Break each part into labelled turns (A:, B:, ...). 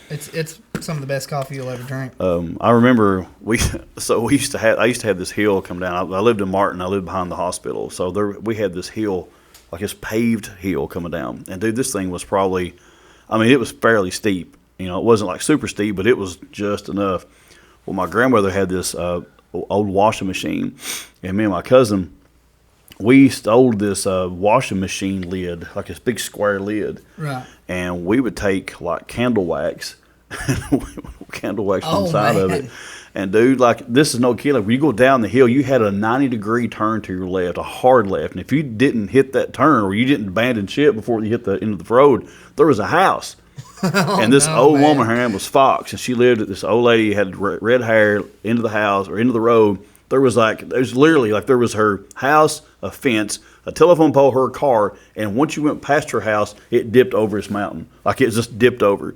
A: It's some of the best coffee you'll ever drink.
B: I remember I used to have this hill come down. I lived in Martin. I lived behind the hospital, so we had this hill, like this paved hill coming down. And dude, this thing was probably, I mean, it was fairly steep. You know, it wasn't like super steep, but it was just enough. Well, my grandmother had this old washing machine, and me and my cousin, we stole this washing machine lid, like this big square lid.
A: Right.
B: And we would take like candle wax on the side of it. And dude, like, this is no kid. Like, when you go down the hill, you had a 90-degree turn to your left, a hard left. And if you didn't hit that turn or you didn't abandon ship before you hit the end of the road, there was a house. And this old woman, her name was Fox, and she lived at this old lady, had red hair, into the house or into the road. There was literally her house, a fence, a telephone pole, her car, and once you went past her house, it dipped over this mountain. Like, it just dipped over.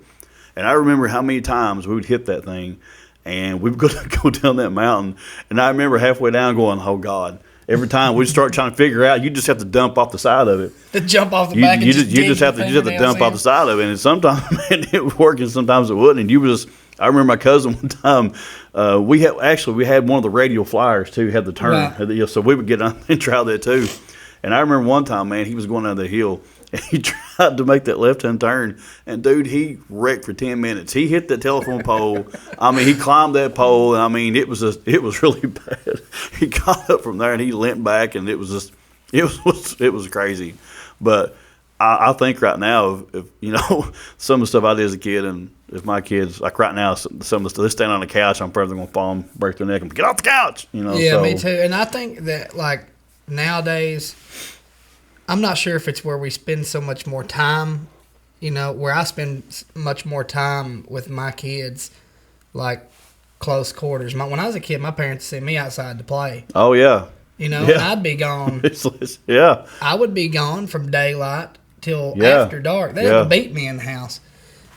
B: And I remember how many times we would hit that thing, and we would go down that mountain. And I remember halfway down going, oh, God. Every time we'd start trying to figure out, you just have to dump off the side of it.
A: To jump off the back and
B: you just have to dump off the side of it. And sometimes it would work and sometimes it wouldn't. And I remember my cousin one time, we had one of the radial flyers too, had the turn. Right. So we would get on and try that too. And I remember one time, man, he was going down the hill and he tried to make that left-hand turn. And dude, he wrecked for 10 minutes. He hit that telephone pole. I mean, he climbed that pole, and I mean, it was really bad. He got up from there and he limped back, and it was crazy. But I think right now, if you know, some of the stuff I did as a kid, and if my kids, like right now, some of the stuff, they stand on the couch, I'm probably going to fall and break their neck and get off the couch. You know.
A: Yeah, me too. And I think that, like, nowadays, I'm not sure if it's where we spend so much more time, you know, where I spend much more time with my kids, like close quarters. When I was a kid, my parents sent me outside to play.
B: Oh, yeah.
A: You know,
B: yeah.
A: And I'd be gone.
B: Yeah.
A: I would be gone from daylight till after dark. They would beat me in the house.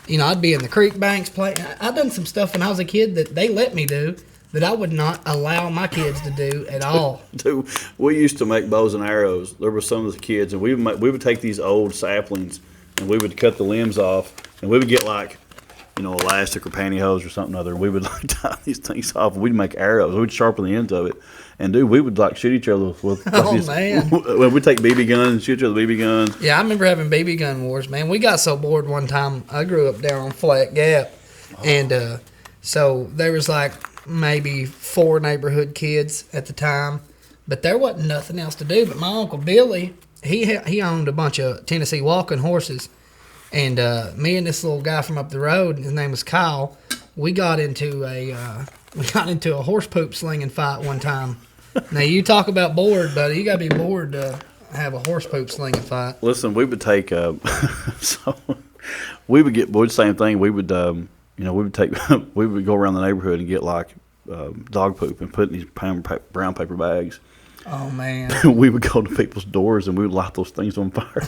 A: You know, I'd be in the creek banks playing. I've done some stuff when I was a kid that they let me do that I would not allow my kids to do at all.
B: Dude, we used to make bows and arrows. There were some of the kids, and we would take these old saplings, and we would cut the limbs off, and we would get like, you know, elastic or pantyhose or something other, and we would like tie these things off, and we'd make arrows. We'd sharpen the ends of it, and dude, we would like shoot each other with.
A: Man!
B: We'd take BB guns and shoot each other with BB guns.
A: Yeah, I remember having BB gun wars. Man, we got so bored one time. I grew up down on Flat Gap, and so there was like maybe 4 neighborhood kids at the time, but there wasn't nothing else to do. But my Uncle Billy, he owned a bunch of Tennessee walking horses, and me and this little guy from up the road, his name was Kyle, we got into a horse poop slinging fight one time. Now you talk about bored, buddy. You gotta be bored to have a horse poop slinging fight.
B: Listen, we would take we would get the same thing. We would we would go around the neighborhood and get like dog poop and put in these brown paper bags.
A: Oh man!
B: We would go to people's doors and we would light those things on fire.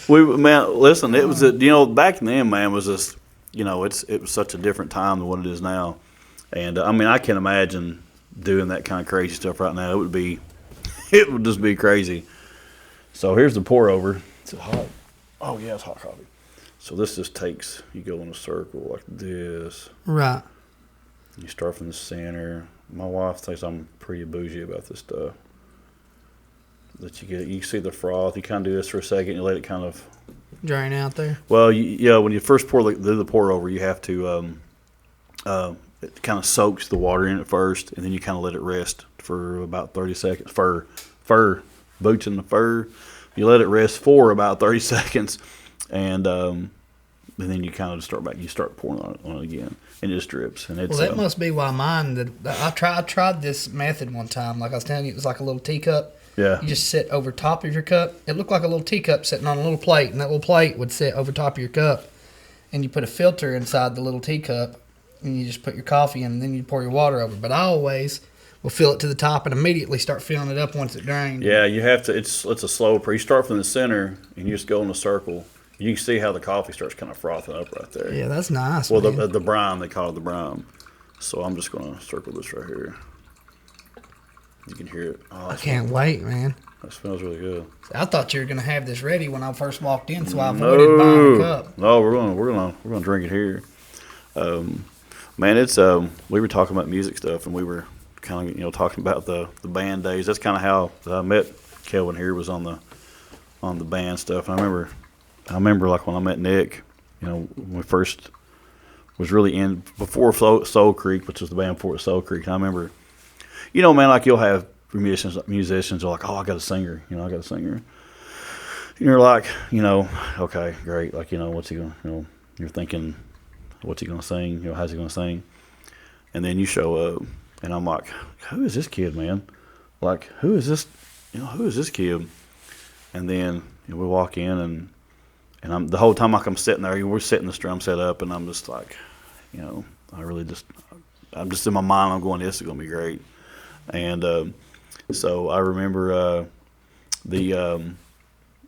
B: Listen, it was back then, man, was just it was such a different time than what it is now, and I mean I can't imagine doing that kind of crazy stuff right now. It would just be crazy. So here's the pour over. Is it hot? Oh yeah, it's hot coffee. So this just takes, you go in a circle like this.
A: Right.
B: You start from the center. My wife thinks I'm pretty bougie about this stuff. That you see the froth. You kind of do this for a second. You let it kind of
A: drain out there.
B: Well, when you first pour the pour over, you have to it kind of soaks the water in at first, and then you kind of let it rest for about 30 seconds. Fur, boots in the fur. You let it rest for about 30 seconds. And then you kind of start back. You start pouring on it again, and it just drips. And it's
A: that must be why mine. I tried this method one time. Like I was telling you, it was like a little teacup.
B: Yeah.
A: You just sit over top of your cup. It looked like a little teacup sitting on a little plate, and that little plate would sit over top of your cup. And you put a filter inside the little teacup, and you just put your coffee in, and then you pour your water over. But I always will fill it to the top and immediately start filling it up once it drains.
B: Yeah, you have to. It's a slow pour. You start from the center, and you just go in a circle. You can see how the coffee starts kind of frothing up right there.
A: Yeah, that's nice.
B: Well, the brine, they call it the brine. So I'm just going to circle this right here. You can hear it. Oh,
A: I can't wait, man.
B: that smells really good.
A: I thought you were gonna have this ready when I first walked in, so I avoided buying a cup.
B: No, we're gonna drink it here. Man, it's we were talking about music stuff, and we were kind of talking about the band days. That's kind of how I met Kelvin here, was on the band stuff. And I remember like when I met Nick, when we first was really in before Soul Creek, which was the band before Soul Creek. And I remember, man, like you'll have musicians are like, oh, I got a singer, I got a singer. And you're like, okay, great. Like, what's he gonna, you're thinking, what's he gonna sing? How's he gonna sing? And then you show up, and I'm like, who is this kid, man? Like, who is this? Who is this kid? And then we walk in, and I'm the whole time like I'm sitting there, we're setting this drum set up, and I'm just like, I'm just in my mind, I'm going, this is gonna be great. And so I remember when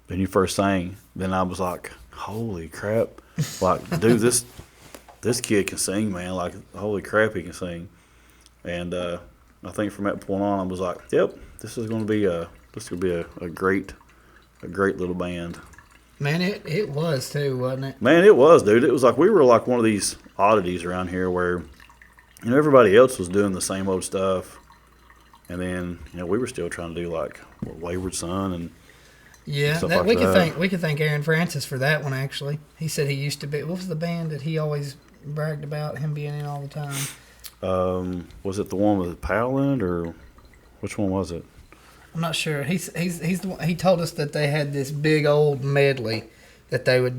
B: you first sang, then I was like, holy crap, like, dude, this kid can sing, man. Like, holy crap, he can sing. And I think from that point on, I was like, yep, this is going to be a great little band.
A: Man, it was too, wasn't it?
B: Man, it was, dude. It was like we were like one of these oddities around here where, everybody else was doing the same old stuff, and then we were still trying to do like Wayward Son and stuff like that.
A: We could thank Aaron Francis for that one. Actually, he said he used to be. What was the band that he always bragged about him being in all the time?
B: Was it the one with Powland, or which one was it?
A: I'm not sure. He's the one, he told us that they had this big old medley that they would